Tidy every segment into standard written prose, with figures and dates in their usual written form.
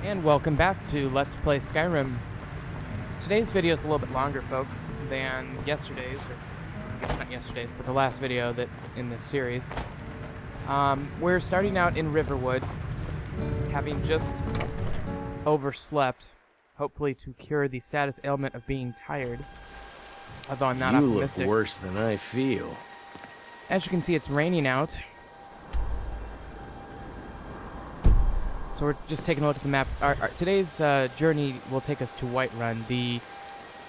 And welcome back to Let's Play Skyrim. Today's video is a little bit longer, folks, than yesterday's, or I guess not yesterday's, but the last video that in this series. We're starting out in Riverwood, having just overslept, hopefully to cure the status ailment of being tired, although I'm not optimistic. You look worse than I feel. As you can see, it's raining out. So we're just taking a look at the map. Today's journey will take us to Whiterun, the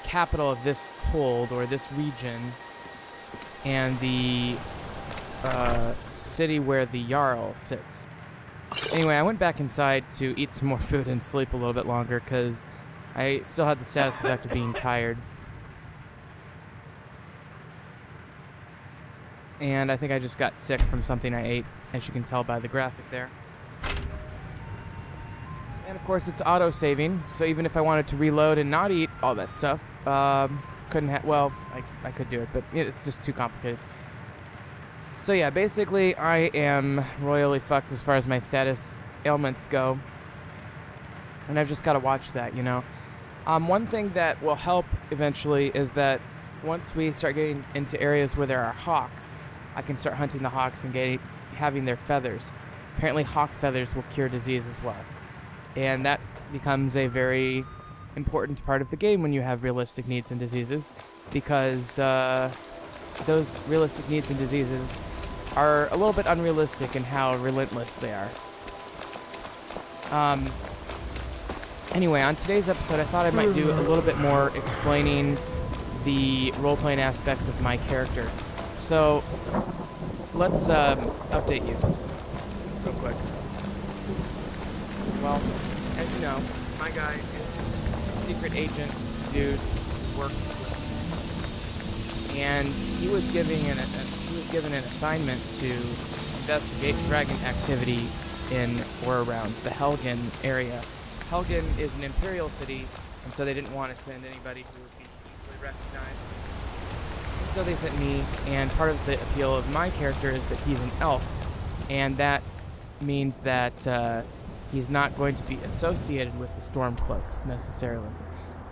capital of this hold, or this region, and the city where the Jarl sits. Anyway, I went back inside to eat some more food and sleep a little bit longer, because I still had the status effect of being tired. And I think I just got sick from something I ate, as you can tell by the graphic there. And of course it's auto-saving, so even if I wanted to reload and not eat all that stuff, couldn't well, I could do it, but it's just too complicated. So yeah, basically I am royally fucked as far as my status ailments go. And I've just got to watch that, you know. One thing that will help eventually is that once we start getting into areas where there are hawks, I can start hunting the hawks and having their feathers. Apparently hawk feathers will cure disease as well. And that becomes a very important part of the game when you have realistic needs and diseases, because those realistic needs and diseases are a little bit unrealistic in how relentless they are. Anyway, on today's episode, I thought I might do a little bit more explaining the role-playing aspects of my character. So, let's update you real quick. Well, as you know, my guy is a secret agent dude worked with me. And he was given an assignment to investigate dragon activity in or around the Helgen area. Helgen is an imperial city, and so they didn't want to send anybody who would be easily recognized. And so they sent me, and part of the appeal of my character is that he's an elf, and that means that he's not going to be associated with the Stormcloaks, necessarily.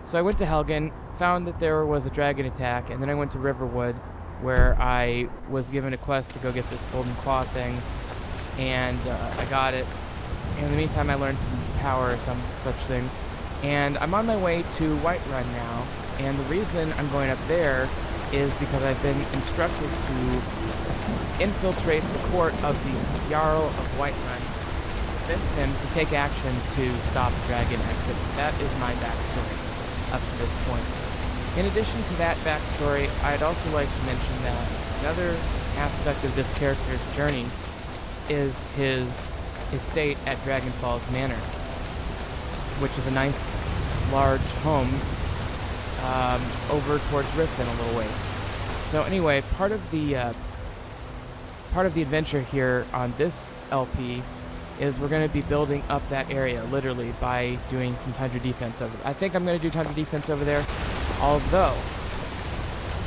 So I went to Helgen, found that there was a dragon attack, and then I went to Riverwood, where I was given a quest to go get this golden claw thing, and I got it. In the meantime, I learned some power or some such thing, and I'm on my way to Whiterun now, and the reason I'm going up there is because I've been instructed to infiltrate the court of the Jarl of Whiterun, convince him to take action to stop dragon activity. That is my backstory up to this point. In addition to that backstory, I'd also like to mention that another aspect of this character's journey is his estate at Dragonfalls Manor, which is a nice, large home over towards Riften a little ways. So anyway, part of the adventure here on this LP is we're going to be building up that area, literally, by doing some tundra defense over there. I think I'm going to do tundra defense over there, although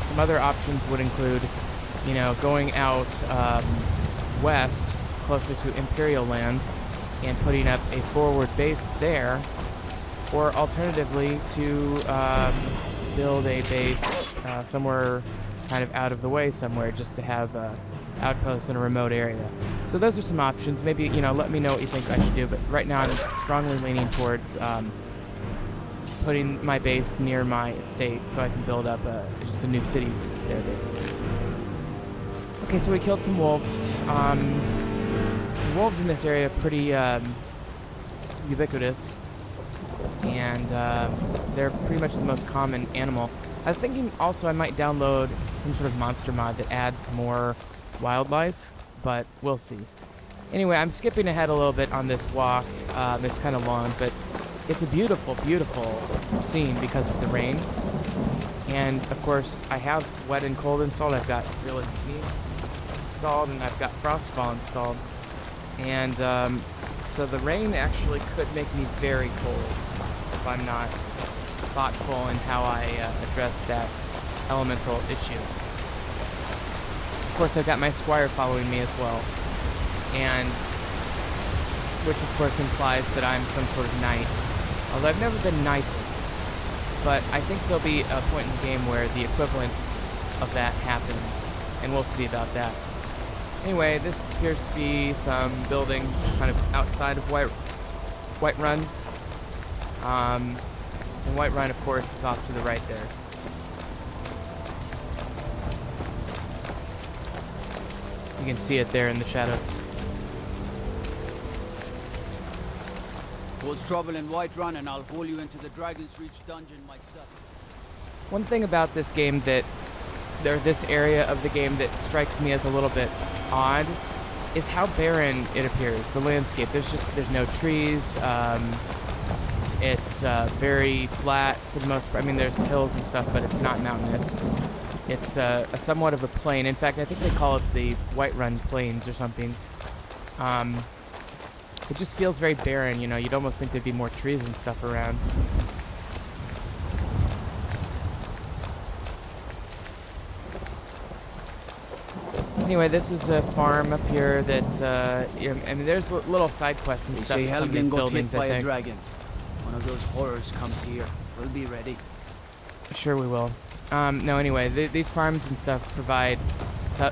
some other options would include, you know, going out west, closer to Imperial lands, and putting up a forward base there, or alternatively to build a base somewhere kind of out of the way somewhere, just to have outpost in a remote area. So those are some options. Maybe, you know, let me know what you think I should do, but right now I'm strongly leaning towards putting my base near my estate so I can build up just a new city there, basically. Okay, so we killed some wolves. The wolves in this area are pretty ubiquitous, and they're pretty much the most common animal. I was thinking also I might download some sort of monster mod that adds more wildlife, but we'll see. Anyway, I'm skipping ahead a little bit on this walk. It's kind of long, but it's a beautiful, beautiful scene because of the rain. And of course, I have wet and cold installed. I've got realistic needs installed, and I've got frostfall installed. And so the rain actually could make me very cold if I'm not thoughtful in how I address that elemental issue. Of course, I've got my squire following me as well. And which of course implies that I'm some sort of knight. Although I've never been knighted, but I think there'll be a point in the game where the equivalent of that happens, and we'll see about that. Anyway, this appears to be some buildings kind of outside of Whiterun. And Whiterun, of course, is off to the right there. You can see it there in the shadow. Cause trouble in Whiterun and I'll haul you into the Dragon's Reach dungeon myself. One thing about this game this area of the game that strikes me as a little bit odd is how barren it appears, the landscape. There's no trees. It's very flat for the most part. I mean, there's hills and stuff, but it's not mountainous. It's a somewhat of a plain. In fact, I think they call it the Whiterun Plains or something. It just feels very barren, you know. You'd almost think there'd be more trees and stuff around. Anyway, this is a farm up here that, I mean, there's little side quests and stuff in some of these buildings, I think. Dragon. One of those horrors comes here. We'll be ready. Sure we will. No, anyway, these farms and stuff provide,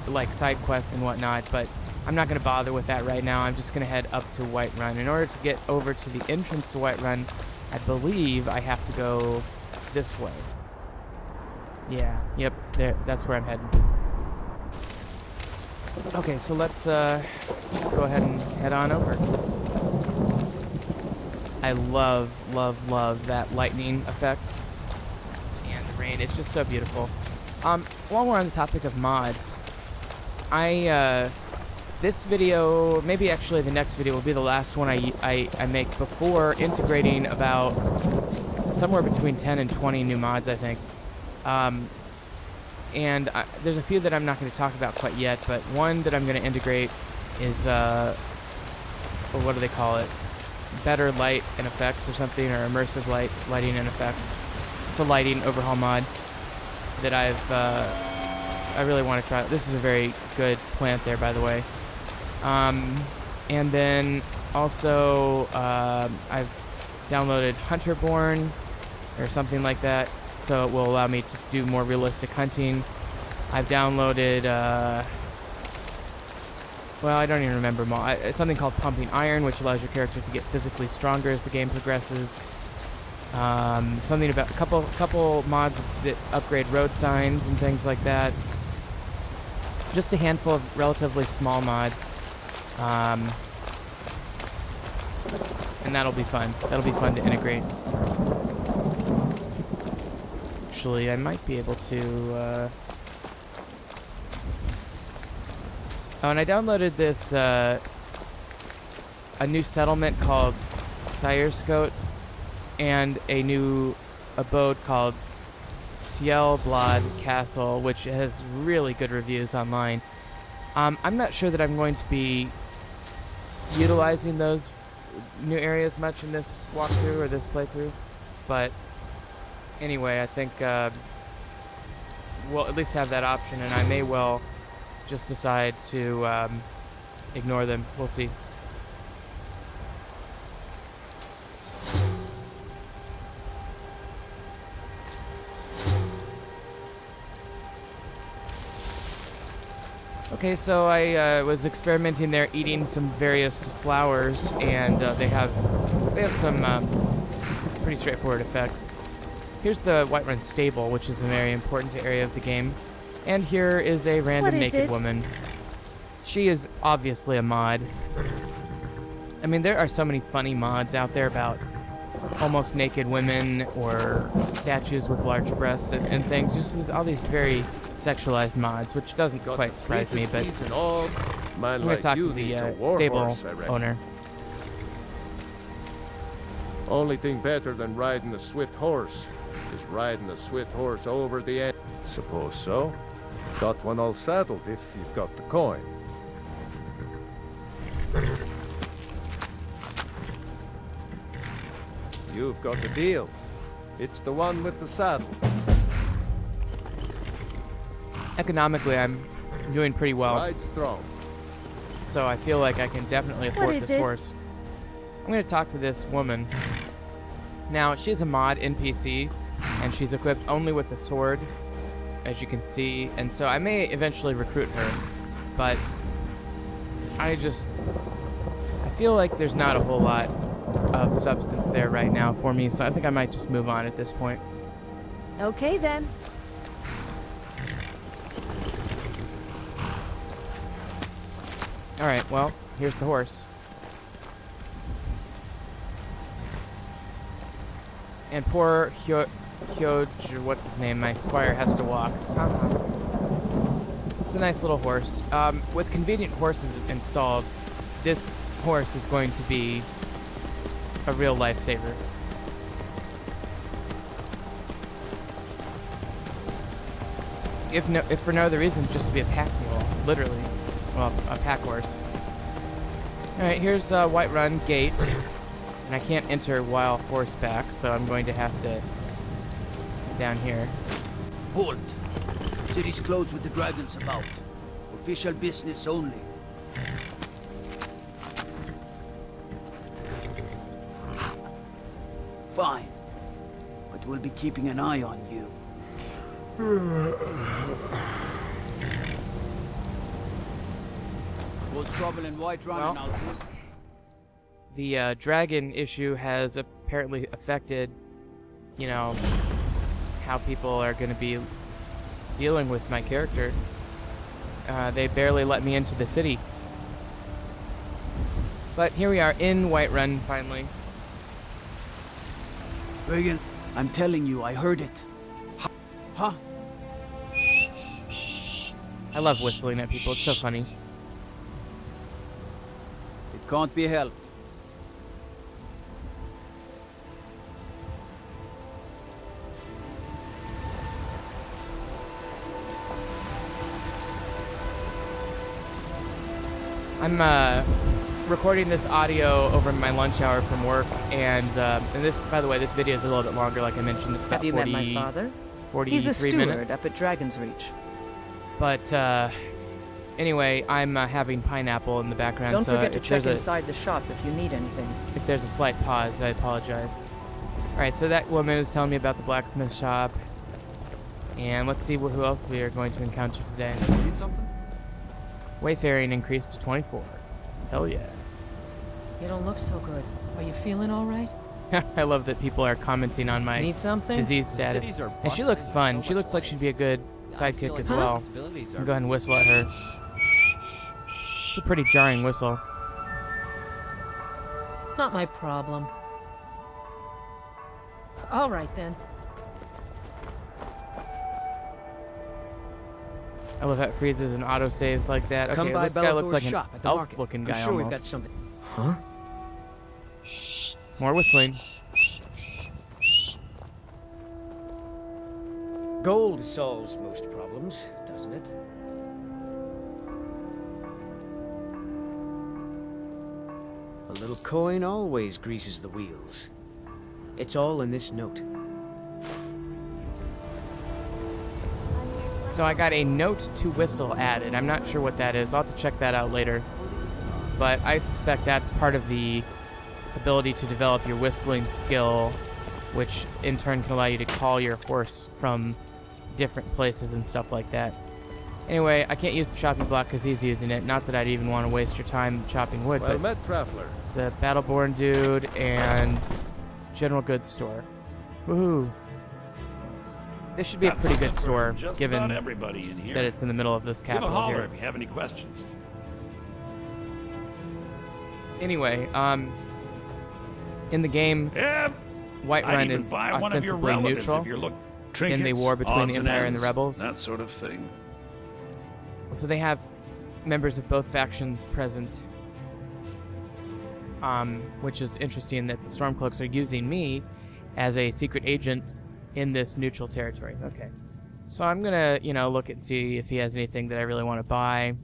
like, side quests and whatnot, but I'm not going to bother with that right now. I'm just going to head up to Whiterun. In order to get over to the entrance to Whiterun, I believe I have to go this way. Yeah, yep, there. That's where I'm heading. Okay, so let's go ahead and head on over. I love, love, love that lightning effect and the rain. It's just so beautiful. While we're on the topic of mods, this video, maybe actually the next video, will be the last one I make before integrating about somewhere between 10 and 20 new mods, I think. And there's a few that I'm not going to talk about quite yet, but one that I'm going to integrate is, what do they call it? Better light and effects or something, or immersive lighting and effects. It's a lighting overhaul mod that I really want to try. This is a very good plant there, by the way. And then also I've downloaded Hunterborn or something like that, so it will allow me to do more realistic hunting. I've downloaded, well, I don't even remember them all. It's something called Pumping Iron, which allows your character to get physically stronger as the game progresses. Something about a couple mods that upgrade road signs and things like that. Just a handful of relatively small mods. And that'll be fun. That'll be fun to integrate. Actually, I might be able to, Oh, and I downloaded this, a new settlement called Skyrim and a new abode called Cielblad Castle, which has really good reviews online. I'm not sure that I'm going to be utilizing those new areas much in this walkthrough or this playthrough, but anyway, I think we'll at least have that option, and I may well just decide to ignore them. We'll see. Okay, so I was experimenting there, eating some various flowers, and they have some pretty straightforward effects. Here's the Whiterun stable, which is a very important area of the game. And here is a random naked woman. She is obviously a mod. I mean, there are so many funny mods out there about almost naked women or statues with large breasts and things. Just all these very sexualized mods, which doesn't quite surprise me, but I'm going to talk to the stable owner. Only thing better than riding a swift horse is riding a swift horse over the end. Suppose so. Got one all saddled if you've got the coin. You've got the deal. It's the one with the saddle. Economically, I'm doing pretty well. Ride strong. So I feel like I can definitely afford this horse. I'm gonna talk to this woman. Now, she's a mod NPC, and she's equipped only with a sword, as you can see, and so I may eventually recruit her, but I feel like there's not a whole lot of substance there right now for me, so I think I might just move on at this point. Okay, then. Alright, well, here's the horse. And poor what's his name? My squire has to walk. It's a nice little horse. With convenient horses installed, this horse is going to be a real lifesaver. If for no other reason, just to be a pack mule, literally. Well, a pack horse. Alright, here's Whiterun Gate. And I can't enter while horseback, so I'm going to have to down here. Halt. City's closed with the dragons about. Official business only. Fine. But we'll be keeping an eye on you. Cause trouble in Whiterun and I'll... The dragon issue has apparently affected, you know, how people are going to be dealing with my character. They barely let me into the city. But here we are in Whiterun, finally. Regan, I'm telling you, I heard it. Huh? I love whistling at people, it's so funny. It can't be helped. I'm recording this audio over my lunch hour from work, and this, by the way, this video is a little bit longer, like I mentioned. It's about Have you met my father? 43 He's a steward minutes. up at Dragon's Reach. But anyway, I'm having pineapple in the background. Don't so forget to if check there's inside the shop if you need anything. If there's a slight pause, I apologize. Alright, so that woman is telling me about the blacksmith shop. And let's see who else we are going to encounter today. Need something? Wayfaring increased to 24. Hell yeah. You don't look so good. Are you feeling all right? I love that people are commenting on my Need something? disease status. cities are And she looks bustling, fun. there's so She much looks like life. she'd be a good I feel sidekick like as the well. possibilities I'll are go ahead and whistle at her. It's a pretty jarring whistle. Not my problem. All right, then. I love how it freezes and auto-saves like that. Come Okay, by this guy looks Bellathor's like an shop at the market. elf-looking guy I'm sure we've got almost. something. Huh? More whistling. Gold solves most problems, doesn't it? A little coin always greases the wheels. It's all in this note. So I got a note to whistle added. I'm not sure what that is. I'll have to check that out later. But I suspect that's part of the ability to develop your whistling skill, which in turn can allow you to call your horse from different places and stuff like that. Anyway, I can't use the chopping block because he's using it. Not that I'd even want to waste your time chopping wood, Well but met, traveler. it's a Battleborn dude and general goods store. Woohoo! This should be a pretty good store, Just given about everybody in here. that it's in the middle of this Give a capital holler here. if you have any questions. Anyway, in the game, Yeah, I'd Whiterun even is buy one of your ostensibly relatives neutral if you're looking. in Trinkets, the war between odds the Empire and the ends, rebels. that sort of thing. So they have members of both factions present, which is interesting that the Stormcloaks are using me as a secret agent in this neutral territory. Okay. So I'm gonna, look and see if he has anything that I really want to buy.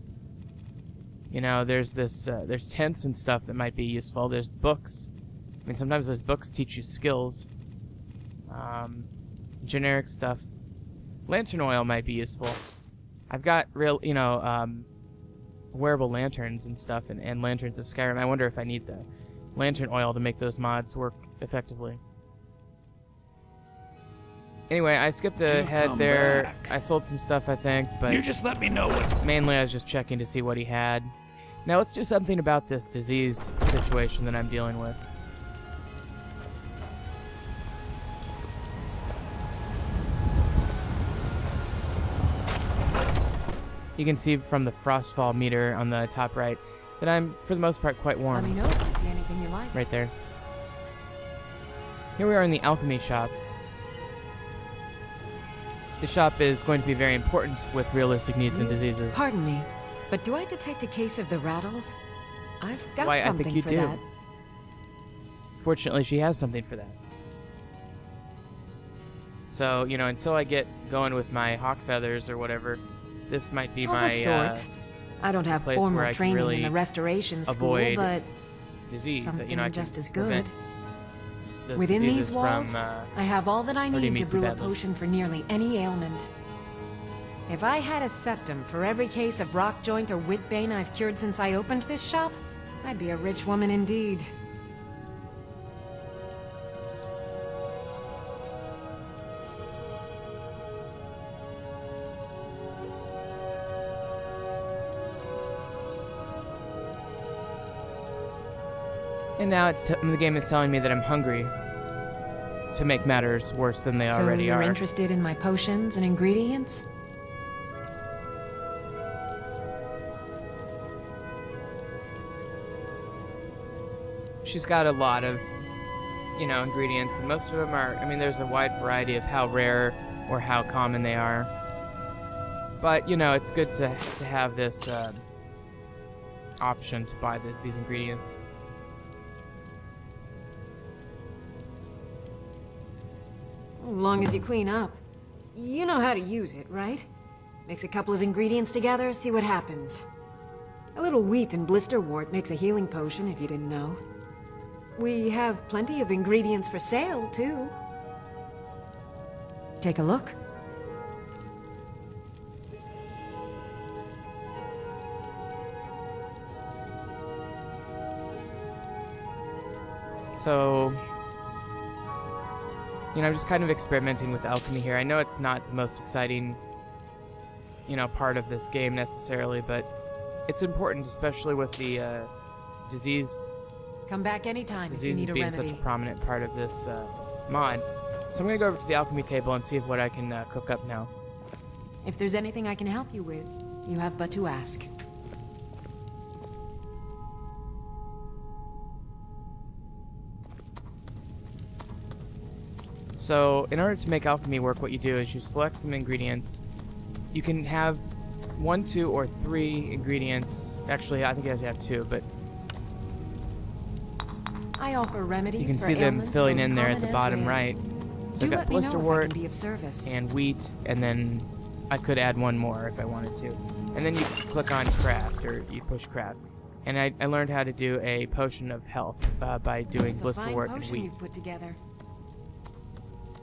There's this, there's tents and stuff that might be useful. There's books. I mean, sometimes those books teach you skills. Generic stuff. Lantern oil might be useful. I've got real, wearable lanterns and stuff, and lanterns of Skyrim. I wonder if I need the lantern oil to make those mods work effectively. Anyway, I skipped ahead come there. back. I sold some stuff, I think, but You just let me know what. mainly I was just checking to see what he had. Now let's do something about this disease situation that I'm dealing with. You can see from the frostfall meter on the top right that I'm, for the most part, quite warm. Let me know if you see anything you like. Right there. Here we are in the alchemy shop. The shop is going to be very important with realistic needs and diseases. Pardon me, but do I detect a case of the rattles? I've got Why, I something think you for do. that. Fortunately, she has something for that. So, you know, until I get going with my hawk feathers or whatever, this might be Of my a sort. I don't have place where I formal can training really in the restoration school, avoid but disease that, something you know, I can just as prevent good. the Within diseases these walls, from, I have all that I hurting need me to too brew a badly. potion for nearly any ailment. If I had a septum for every case of rock joint or whitbane I've cured since I opened this shop, I'd be a rich woman indeed. And now the game is telling me that I'm hungry, to make matters worse than they So already you're are. interested in my potions and ingredients? She's got a lot of, you know, ingredients, and most of them are, I mean, there's a wide variety of how rare or how common they are. But, you know, it's good to have this option to buy these ingredients. As long as you clean up. You know how to use it, right? Mix a couple of ingredients together, see what happens. A little wheat and blisterwort makes a healing potion, if you didn't know. We have plenty of ingredients for sale, too. Take a look. So, you know, I'm just kind of experimenting with alchemy here. I know it's not the most exciting, you know, part of this game necessarily, but it's important, especially with the disease Come back anytime if you disease need a being such remedy. a prominent part of this mod. So I'm gonna go over to the alchemy table and see what I can cook up now. If there's anything I can help you with, you have but to ask. So in order to make alchemy work, what you do is you select some ingredients. You can have 1, 2, or 3 ingredients. Actually, I think you have to have 2, but I offer remedies you can for see them ailments filling both in there at common the and bottom rare. right. So Do I've got let me know if I blisterwort can be of service. and wheat, and then I could add 1 more if I wanted to. And then you click on craft, or you push craft. And I learned how to do a potion of health by doing It's a fine blisterwort and potion wheat. you've put together.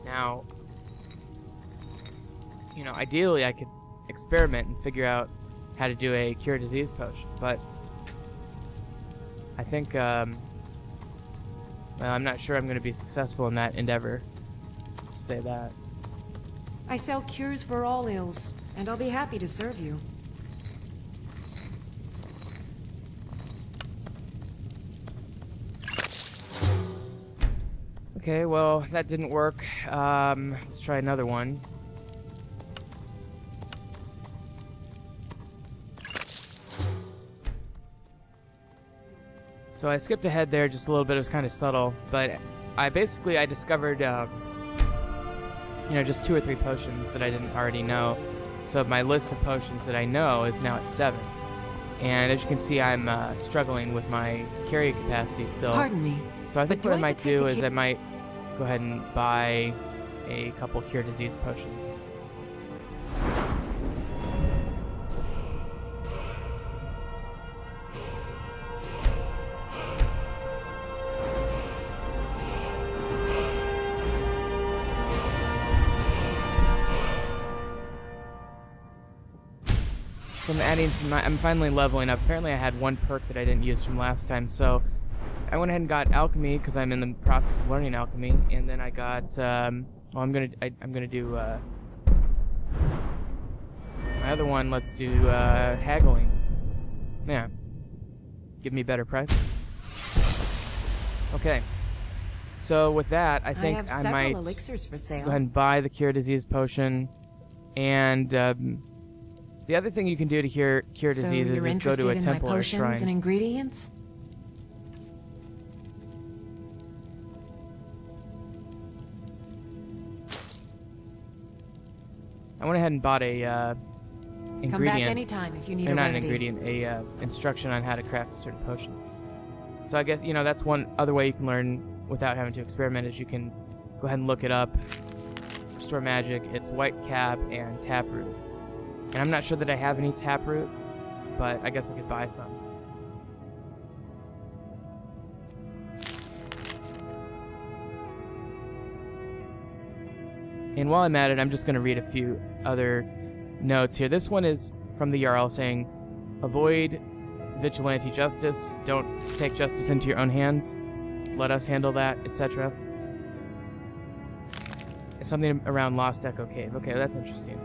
Now, you know, ideally I could experiment and figure out how to do a cure disease potion, but I think, well, I'm not sure I'm going to be successful in that endeavor. Just say that. I sell cures for all ills, and I'll be happy to serve you. Okay, well, that didn't work. Let's try another one. So I skipped ahead there just a little bit. It was kind of subtle, but I discovered, you know, just 2 or 3 potions that I didn't already know. So my list of potions that I know is now at 7. And as you can see, I'm struggling with my carry capacity still. Pardon me, So I think but do what I I might detect do a is ca- I might go ahead and buy a couple cure disease potions. So I'm adding some. I'm finally leveling up. Apparently, I had 1 perk that I didn't use from last time. So I went ahead and got alchemy because I'm in the process of learning alchemy, and then I got. Well, I'm gonna do. My other one. Let's do haggling. Yeah. Give me better price. Okay. So with that, I think have I several might elixirs for sale. go ahead and buy the cure disease potion, and the other thing you can do to cure diseases you're is go to a interested in my temple or potions shrine. and ingredients? I went ahead and bought a ingredient. Come back anytime if you need or a not remedy. an ingredient, a instruction on how to craft a certain potion. So I guess that's one other way you can learn without having to experiment. Is you can go ahead and look it up. Restore magic. It's white cap and taproot. And I'm not sure that I have any taproot, but I guess I could buy some. And while I'm at it, I'm just going to read a few other notes here. This one is from the Jarl saying, avoid vigilante justice, don't take justice into your own hands, let us handle that, etc. It's something around Lost Echo Cave. Okay, that's interesting.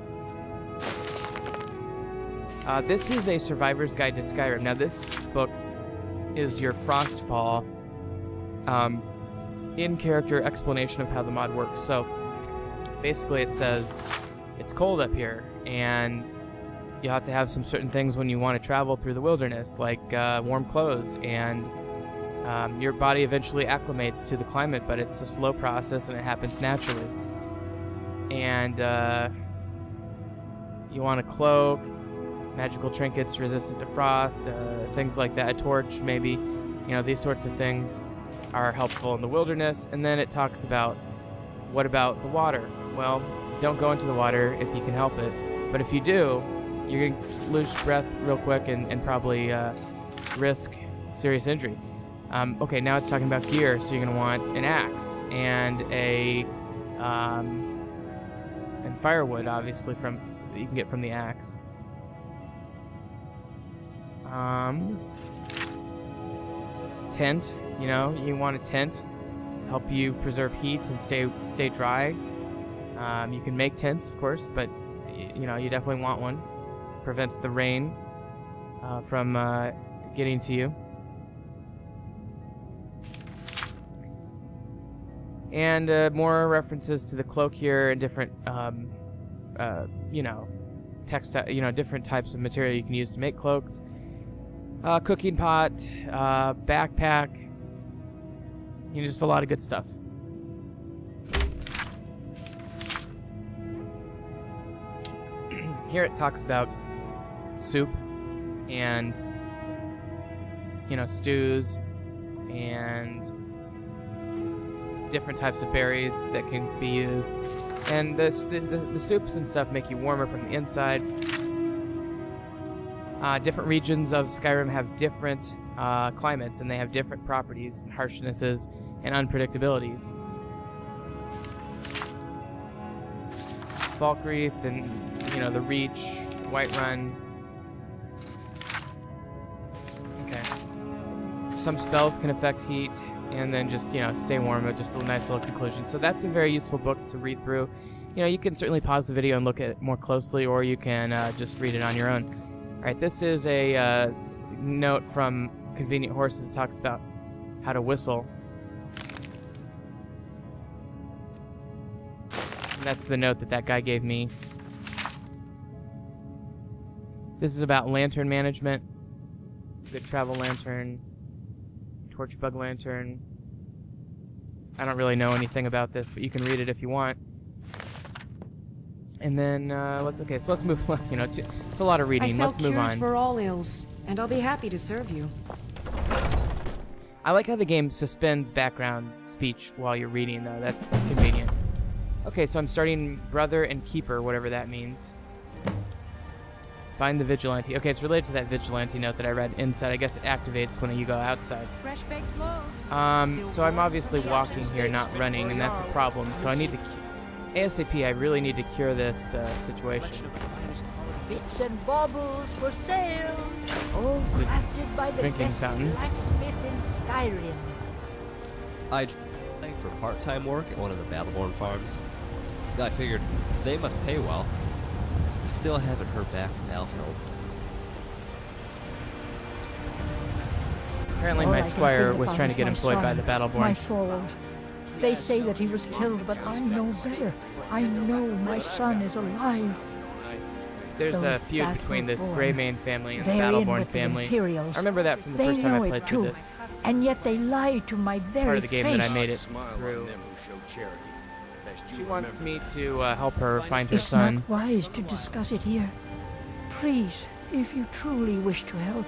This is a Survivor's Guide to Skyrim. Now, this book is your Frostfall in-character explanation of how the mod works. So, basically it says, it's cold up here, and you have to have some certain things when you want to travel through the wilderness, like warm clothes, and your body eventually acclimates to the climate, but it's a slow process and it happens naturally. And you want a cloak, magical trinkets resistant to frost, things like that, a torch maybe, these sorts of things are helpful in the wilderness. And then it talks about, what about the water? Well, don't go into the water if you can help it, but if you do, you're going to lose breath real quick and probably risk serious injury. Okay, now it's talking about gear, so you're going to want an axe and and firewood, obviously, that you can get from the axe. Tent, you want a tent, help you preserve heat and stay dry. You can make tents, of course, but you definitely want one. Prevents the rain from getting to you. And more references to the cloak here and different, textile, different types of material you can use to make cloaks. Cooking pot, backpack, just a lot of good stuff. Here it talks about soup and, stews and different types of berries that can be used. And the soups and stuff make you warmer from the inside. Different regions of Skyrim have different climates, and they have different properties, and harshnesses, and unpredictabilities. Falkreath and, the Reach, Whiterun. Okay. Some spells can affect heat, and then just, stay warm. Just a nice little conclusion. So that's a very useful book to read through. You can certainly pause the video and look at it more closely, or you can just read it on your own. Alright, this is a note from Convenient Horses that talks about how to whistle. And that's the note that guy gave me. This is about lantern management. Good travel lantern. Torch bug lantern. I don't really know anything about this, but you can read it if you want. And then, let's move on. It's a lot of reading. Let's move on. I sell cures for all ills, and I'll be happy to serve you. I like how the game suspends background speech while you're reading, though. That's convenient. Okay, so I'm starting Brother and Keeper, whatever that means. Find the Vigilante. Okay, it's related to that Vigilante note that I read inside. I guess it activates when you go outside. Fresh baked loaves. So I'm obviously walking here, not running, and that's a problem. So I need to... ASAP, I really need to cure this situation. Bits and baubles for sale, all crafted by the drinking best fountain. blacksmith in Skyrim. I applied for part-time work at one of the Battleborn farms. I figured they must pay well. Still haven't heard back from Alfhild. Apparently All my I can squire think was about trying to is get my employed by son, the My Battleborn. sorrow. They say that he was killed, but I know better. I know my son is alive. There's a Those feud between this Battleborn, Greymane family and the they're in Battleborn with the family. Imperials. I remember that from the They first time know I it played through too, this and yet they lie to my very part of the game face. that I made it through. She wants me to help her find her It's son. not wise to discuss it here. Please, if you truly wish to help,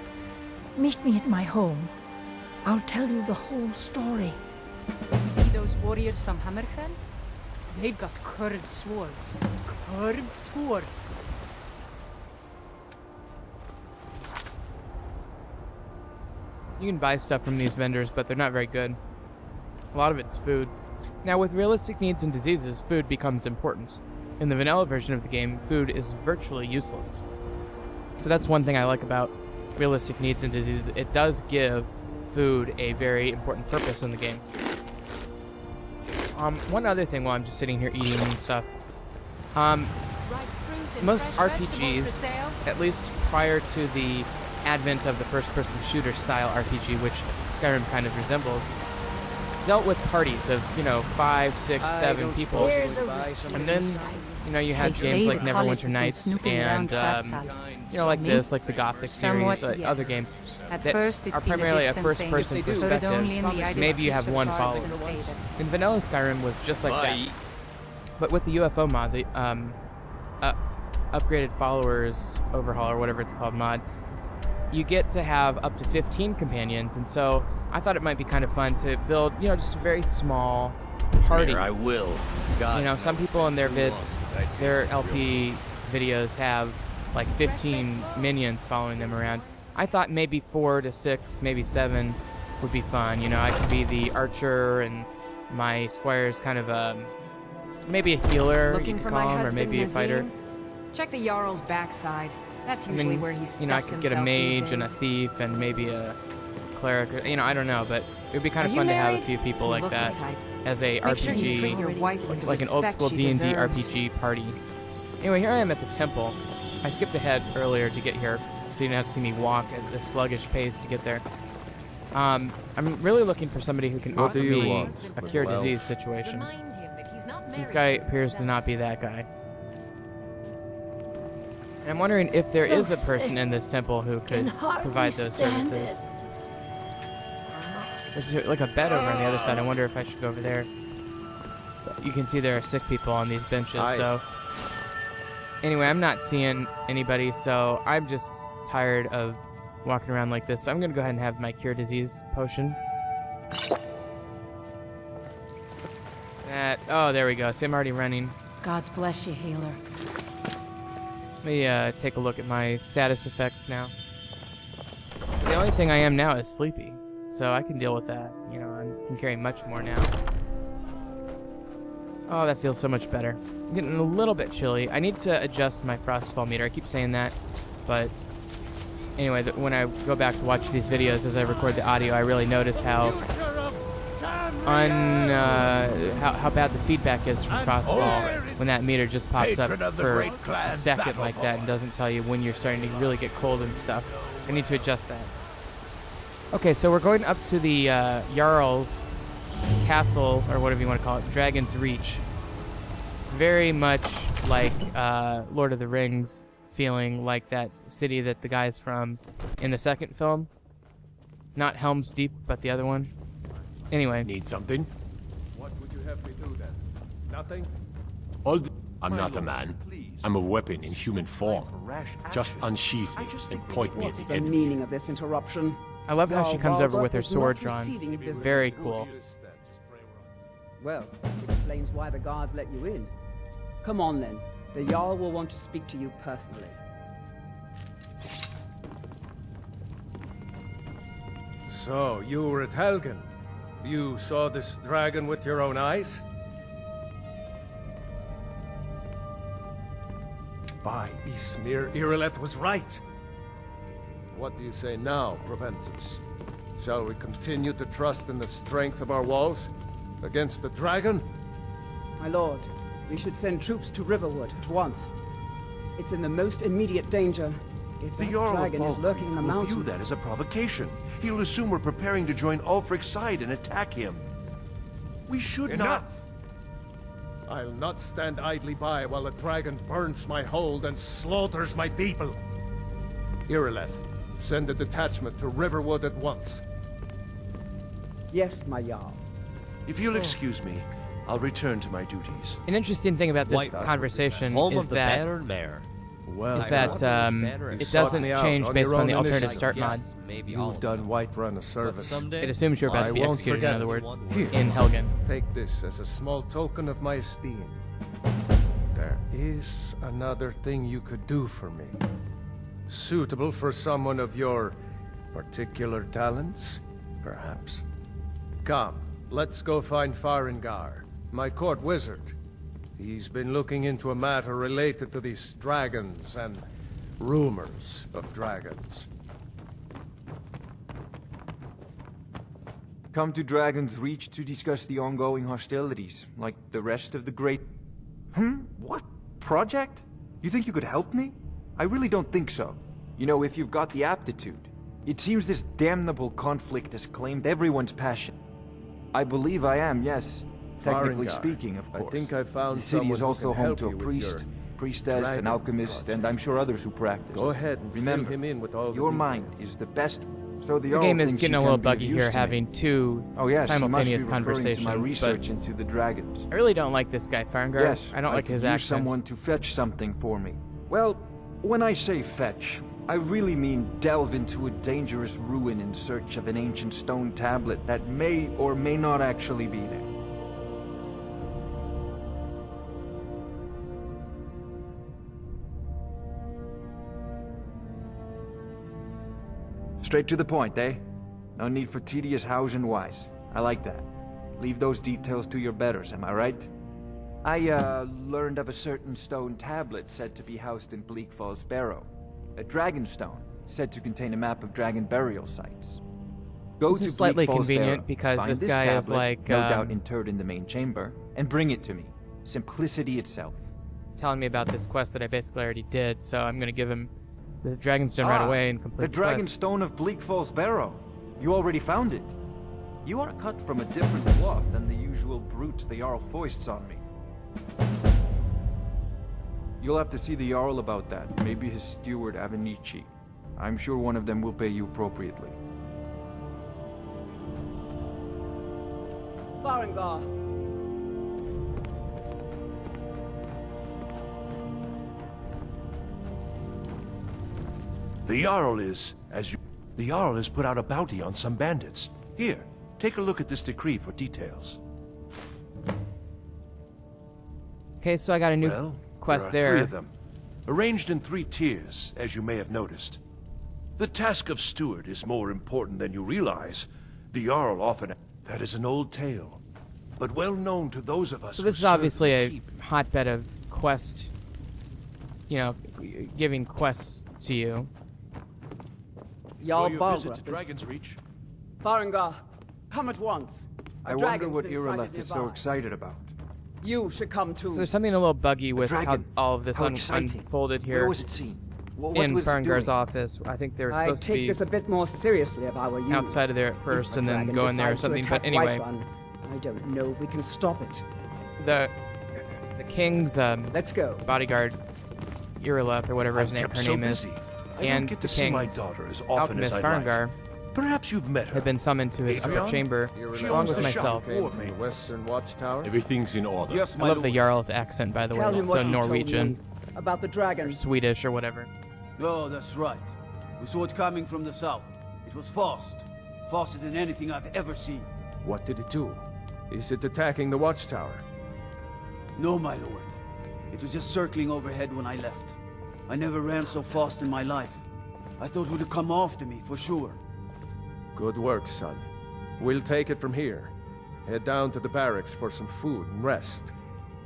meet me at my home. I'll tell you the whole story. See those warriors from Hammerfell? They've got curved swords. Curved swords. You can buy stuff from these vendors, but they're not very good. A lot of it's food. Now, with realistic needs and diseases, food becomes important. In the vanilla version of the game, food is virtually useless. So that's one thing I like about realistic needs and diseases. It does give food a very important purpose in the game. One other thing while I'm just sitting here eating and stuff. Most RPGs, at least prior to the advent of the first-person shooter style RPG, which Skyrim kind of resembles, dealt with parties of, 5, 6, 7 people. And then, you had games like Neverwinter Nights and, like this, like the Gothic series, other games that are primarily a first-person perspective. Maybe you have one follower. And Vanilla Skyrim was just like that. But with the UFO mod, the upgraded followers overhaul, or whatever it's called, mod, you get to have up to 15 companions, and so I thought it might be kind of fun to build, just a very small party. I will. Some people in their vids, their LP videos have like 15 minions following them around. I thought maybe 4 to 6, maybe 7 would be fun. I could be the archer, and my squire's kind of maybe a healer, Looking you for could my call him, or husband, maybe a fighter. Nazim? Check the Jarl's backside. That's usually where he stuffs I could get a himself these mage and a days. thief and maybe a cleric. I don't know, but it would be kind of Are you fun to have a married? few people You like look the that type. as a Make sure you treat RPG, your wife with like an old respect school she D&D deserves. RPG party. Anyway, here I am at the temple. I skipped ahead earlier to get here, so you didn't have to see me walk at a sluggish pace to get there. I'm really looking for somebody who can What offer do you me want? a cure Well, disease situation. Remind him that he's not This married guy to appears to himself. not be that guy. And I'm wondering if there So is a person sick. in this temple who Can could hardly provide those stand services. it. There's like a bed over on the other side. I wonder if I should go over there. But you can see there are sick people on these benches, so... Anyway, I'm not seeing anybody, so I'm just tired of walking around like this. So I'm going to go ahead and have my cure disease potion. Oh, there we go. See, I'm already running. God's bless you, healer. Let me take a look at my status effects now. So the only thing I am now is sleepy, so I can deal with that. I can carry much more now. Oh, that feels so much better. I'm getting a little bit chilly. I need to adjust my frostfall meter. I keep saying that, but anyway, when I go back to watch these videos as I record the audio, I really notice how how bad the feedback is from frostfall when that meter just pops up for a second like that and doesn't tell you when you're starting to really get cold and stuff. I need to adjust that. Okay, so we're going up to the Jarl's castle, or whatever you want to call it, Dragon's Reach. Very much like Lord of the Rings, feeling like that city that the guy's from in the second film. Not Helm's Deep, but the other one. Anyway. Need something? What would you have me do then? Nothing? I'm not a man. I'm a weapon in human form. Just unsheath me and point me at What's the the enemy. meaning of this interruption? I love how she Jarl comes over Balgruuf with her is sword not drawn. receiving visitors. Very cool. Well, it explains why the guards let you in. Come on then. The Jarl will want to speak to you personally. So, you were at Helgen. You saw this dragon with your own eyes? By Ismir, Irileth was right. What do you say now, Proventus? Shall we continue to trust in the strength of our walls? Against the dragon? My lord, we should send troops to Riverwood at once. It's in the most immediate danger. If The that Jarl of dragon is Falkreath lurking in the will mountains... view that as a provocation. He'll assume we're preparing to join Ulfric's side and attack him. We should Enough! I'll not stand idly by while the dragon burns my hold and slaughters my people. Irileth, send a detachment to Riverwood at once. Yes, my Jarl. If you'll excuse me, I'll return to my duties. An interesting thing about this Whiterun, conversation home is of the that battered mare. Well, it sought doesn't me out change on based your on the own alternative initiative. start mod. Yes, maybe all You've of done them. Whiterun a But service. someday, It assumes you're about I to be won't executed, in forget other it. words, Here. in Helgen. Take this as a small token of my esteem. There is another thing you could do for me. Suitable for someone of your particular talents, perhaps. Come, let's go find Farengar, my court wizard. He's been looking into a matter related to these dragons and rumors of dragons. Come to Dragon's Reach to discuss the ongoing hostilities, like the rest of the great... What? Project? You think you could help me? I really don't think so. You know, if you've got the aptitude. It seems this damnable conflict has claimed everyone's passion. I believe I am, yes. Technically Farengar, speaking, of course. I think I found the city someone is who also can home help to a you with priest, your priestess, dragon an alchemist, project. and I'm sure others who practice. Go ahead and Remember, fill him in with all the your details. mind is the best. So the The Jarl game is thinks getting you a can little be of buggy use here, to me. having two Oh yes, simultaneous you must be referring conversations. to my but research into the dragons. I really don't like this guy, Farengar. Yes, I don't like could his use accent. someone to fetch something for me. Well, when I say fetch, I really mean delve into a dangerous ruin in search of an ancient stone tablet that may or may not actually be there. Straight to the point, eh? No need for tedious hows and whys. I like that. Leave those details to your betters, am I right? I, learned of a certain stone tablet said to be housed in Bleak Falls Barrow. A dragon stone, said to contain a map of dragon burial sites. Go This to is slightly Bleak Falls convenient Barrow, because find this this guy is tablet, like, no doubt interred in the main chamber, and bring it to me. Simplicity itself. telling me about this quest that I basically already did, so I'm gonna give him the Dragonstone right away and complete the the Dragon quest. Stone of Bleak Falls Barrow. You already found it. You are cut from a different cloth than the usual brutes the Jarl foists on me. You'll have to see the Jarl about that, maybe his steward Avenici. I'm sure one of them will pay you appropriately. Farengar! The Jarl has put out a bounty on some bandits. Here, take a look at this decree for details. Okay, so I got a new Well, quest there are there. 3 of them, arranged in 3 tiers, as you may have noticed. The task of steward is more important than you realize. The Jarl often... That is an old tale, but well known to those of us So who this is serve obviously and a keep. hotbed of quest, you know, giving quests to you. Jarl For your visit Balgruuf to is... Dragon's Reach. Farengar, come at once. A I wonder dragon's what been sighted Irileth is so nearby. excited about. You should come too. So there's something a little buggy with how dragon. all of this How exciting. unfolded here Where was it seen? What in was it Farengar's doing? office. I think they were I'd supposed to take be this a bit more seriously if I were you. outside of there at If first a and then dragon go in there or decides to something. But attack anyway, Whiterun, I don't know if we can stop it. the king's Let's go. bodyguard, Irileth or whatever his I'm name, kept her so name is, busy. I don't and get the to see my king's daughter as often alchemist as I'd like. Farengar Perhaps you've met her. had been summoned to his upper Adrian? chamber She along owns with the myself. shop. Came from the Western Watchtower. Everything's in order. Yes, I love the Jarl's accent, by the Tell way. him It's what so he told Norwegian, me about the dragon. Swedish, or whatever. Oh, that's right. We saw it coming from the south. It was fast. Faster than anything I've ever seen. What did it do? Is it attacking the Watchtower? No, my lord. It was just circling overhead when I left. I never ran so fast in my life. I thought it would come after me, for sure. Good work, son. We'll take it from here. Head down to the barracks for some food and rest.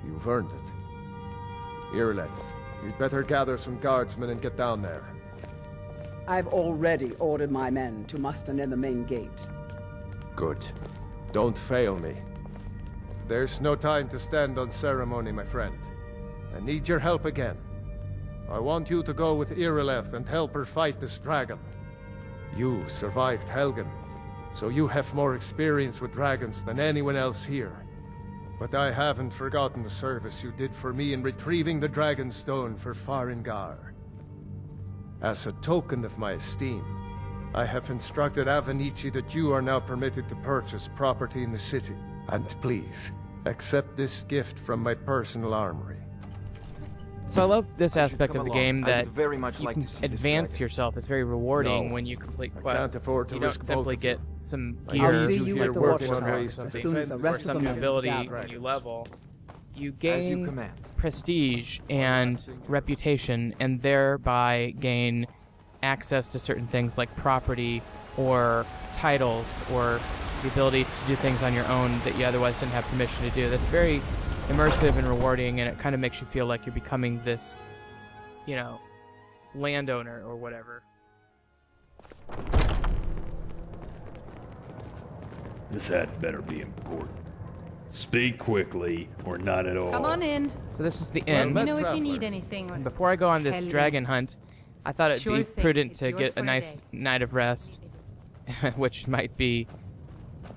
You've earned it. Irileth, you'd better gather some guardsmen and get down there. I've already ordered my men to muster near the main gate. Good. Don't fail me. There's no time to stand on ceremony, my friend. I need your help again. I want you to go with Irileth and help her fight this dragon. You survived Helgen, so you have more experience with dragons than anyone else here. But I haven't forgotten the service you did for me in retrieving the Dragon Stone for Farengar. As a token of my esteem, I have instructed Avenici that you are now permitted to purchase property in the city. And please, accept this gift from my personal armory. So I love this aspect of the game that very much you like can to see this advance dragon. yourself. It's very rewarding No. when you complete I quests. can't afford to you don't risk both simply of you. get some I gear, I'll see you here at the working watchtower on ways to as soon as the defend rest or of the some men ability gather. when you level. You As you gain command. prestige and reputation, and thereby gain access to certain things like property or titles or the ability to do things on your own that you otherwise didn't have permission to do. That's very immersive and rewarding, and it kind of makes you feel like you're becoming this, you know, landowner or whatever. This had better be important. Speak quickly, or not at all. Come on in. So this is the Well, inn. Let me know if you traveler. need anything. And before I go on this Helgen. dragon hunt, I thought it'd Sure be thing. prudent It's to yours get for a a nice day. night of rest, which might be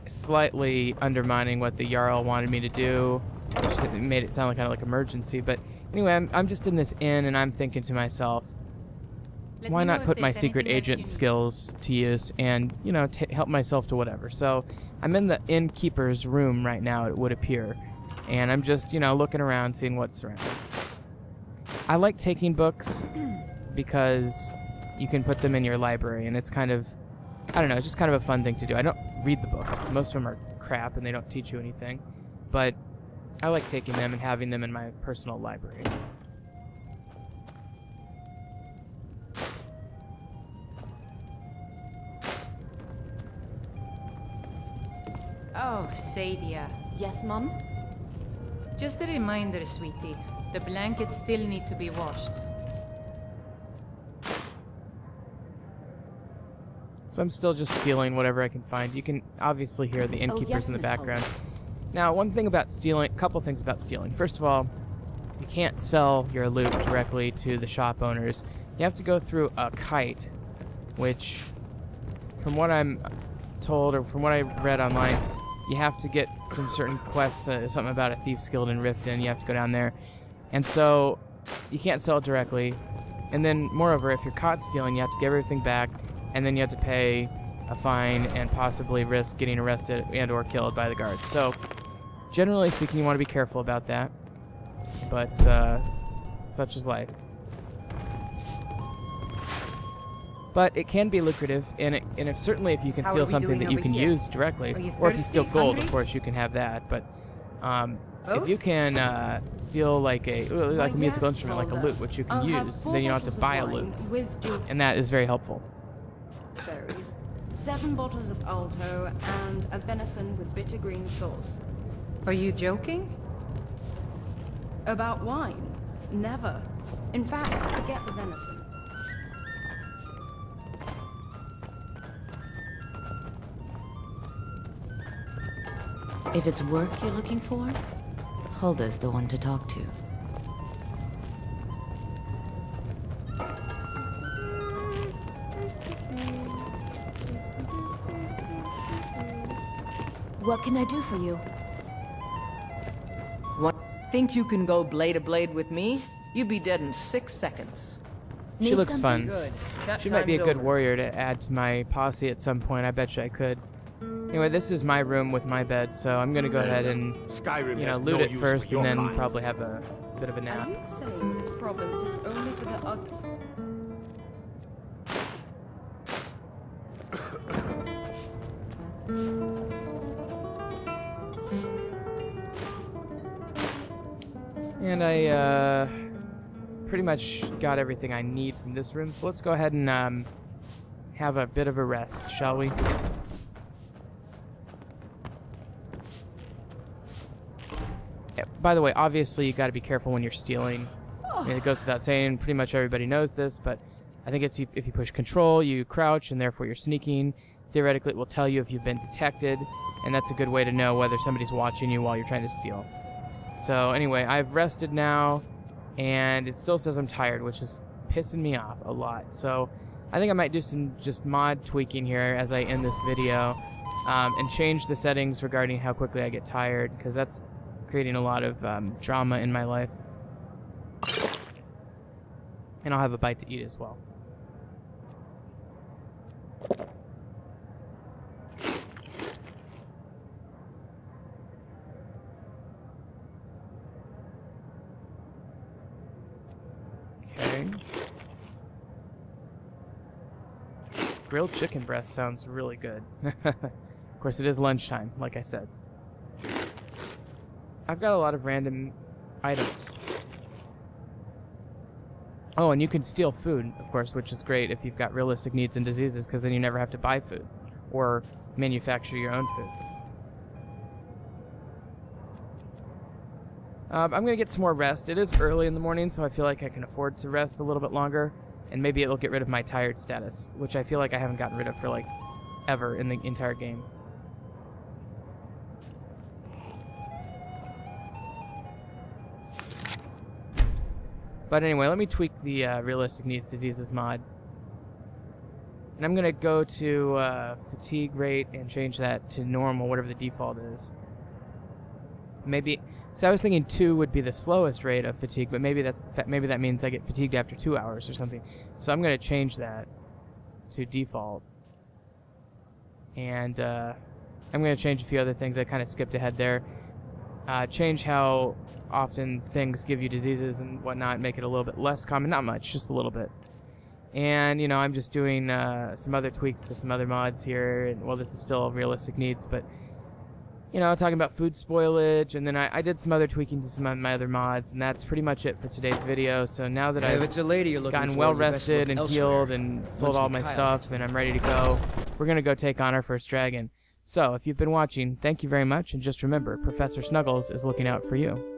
slightly undermining what the Jarl wanted me to do, which made it sound like kind of like emergency. But anyway, I'm just in this inn, and I'm thinking to myself, Let why me know not if put my there's secret anything else you agent need. skills to use and, you know, help myself to whatever. So I'm in the innkeeper's room right now, it would appear. And I'm just, you know, looking around, seeing what's around. I like taking books because you can put them in your library, and it's kind of, I don't know, it's just kind of a fun thing to do. I don't read the books. Most of them are crap, and they don't teach you anything. But I like taking them and having them in my personal library. Oh, Sadia. Yes, Mum? Just a reminder, sweetie. The blankets still need to be washed. So I'm still just stealing whatever I can find. You can obviously hear the innkeepers yes, in the Miss background. Now, one thing about stealing, a couple things about stealing. First of all, you can't sell your loot directly to the shop owners. You have to go through a kite, which, from what I'm told, or from what I read online, you have to get some certain quests, something about a Thief's Guild in Riften, you have to go down there. And so, you can't sell it directly. And then, moreover, if you're caught stealing, you have to give everything back, and then you have to pay a fine and possibly risk getting arrested and or killed by the guards. So, generally speaking, you want to be careful about that. But, such is life. But it can be lucrative, and if certainly if you can How steal are we something doing that you over can here? use directly, Are you or if you steal thirsty? gold, Hungry? of course you can have that. But if Both? you can steal like a musical instrument, like a lute, which you can use, then you don't have to buy a lute, and that is very helpful. Berries, 7 bottles of Alto, and a venison with bitter green sauce. Are you joking? About wine? Never. In fact, forget the venison. If it's work you're looking for, Hulda's the one to talk to. What can I do for you? Think you can go blade to blade with me? You'd be dead in 6 seconds. She looks fun. Good. Chat She might be a time's good over. warrior to add to my posse at some point. I bet you I could. Anyway, this is my room with my bed, so I'm gonna go ahead and Skyrim you know, has loot no it use first, for and your then kind. probably have a bit of a Are nap. you saying this province is only for the ugly? And I pretty much got everything I need from this room, so let's go ahead and have a bit of a rest, shall we? Yeah, by the way, obviously you got to be careful when you're stealing. I mean, it goes without saying, pretty much everybody knows this, but I think it's if you push control, you crouch, and therefore you're sneaking. Theoretically, it will tell you if you've been detected, and that's a good way to know whether somebody's watching you while you're trying to steal. So anyway, I've rested now, and it still says I'm tired, which is pissing me off a lot. So I think I might do some just mod tweaking here as I end this video, and change the settings regarding how quickly I get tired, because that's creating a lot of drama in my life. And I'll have a bite to eat as well. Okay. Grilled chicken breast sounds really good. Of course, it is lunchtime, like I said. I've got a lot of random items. Oh, and you can steal food, of course, which is great if you've got realistic needs and diseases, because then you never have to buy food or manufacture your own food. I'm going to get some more rest. It is early in the morning, so I feel like I can afford to rest a little bit longer, and maybe it'll get rid of my tired status, which I feel like I haven't gotten rid of for, like, ever in the entire game. But anyway, let me tweak the realistic needs diseases mod. And I'm going to go to fatigue rate and change that to normal, whatever the default is. Maybe, so I was thinking 2 would be the slowest rate of fatigue, but maybe that means I get fatigued after 2 hours or something. So I'm going to change that to default. And I'm going to change a few other things. I kind of skipped ahead there. Change how often things give you diseases and whatnot, make it a little bit less common. Not much, just a little bit. And, you know, I'm just doing some other tweaks to some other mods here. And, well, this is still realistic needs, but, you know, talking about food spoilage. And then I did some other tweaking to some of my other mods, and that's pretty much it for today's video. So now that I've gotten well rested and healed and sold all my stuff and I'm ready to go, we're going to go take on our first dragon. So, if you've been watching, thank you very much, and just remember, Professor Snuggles is looking out for you.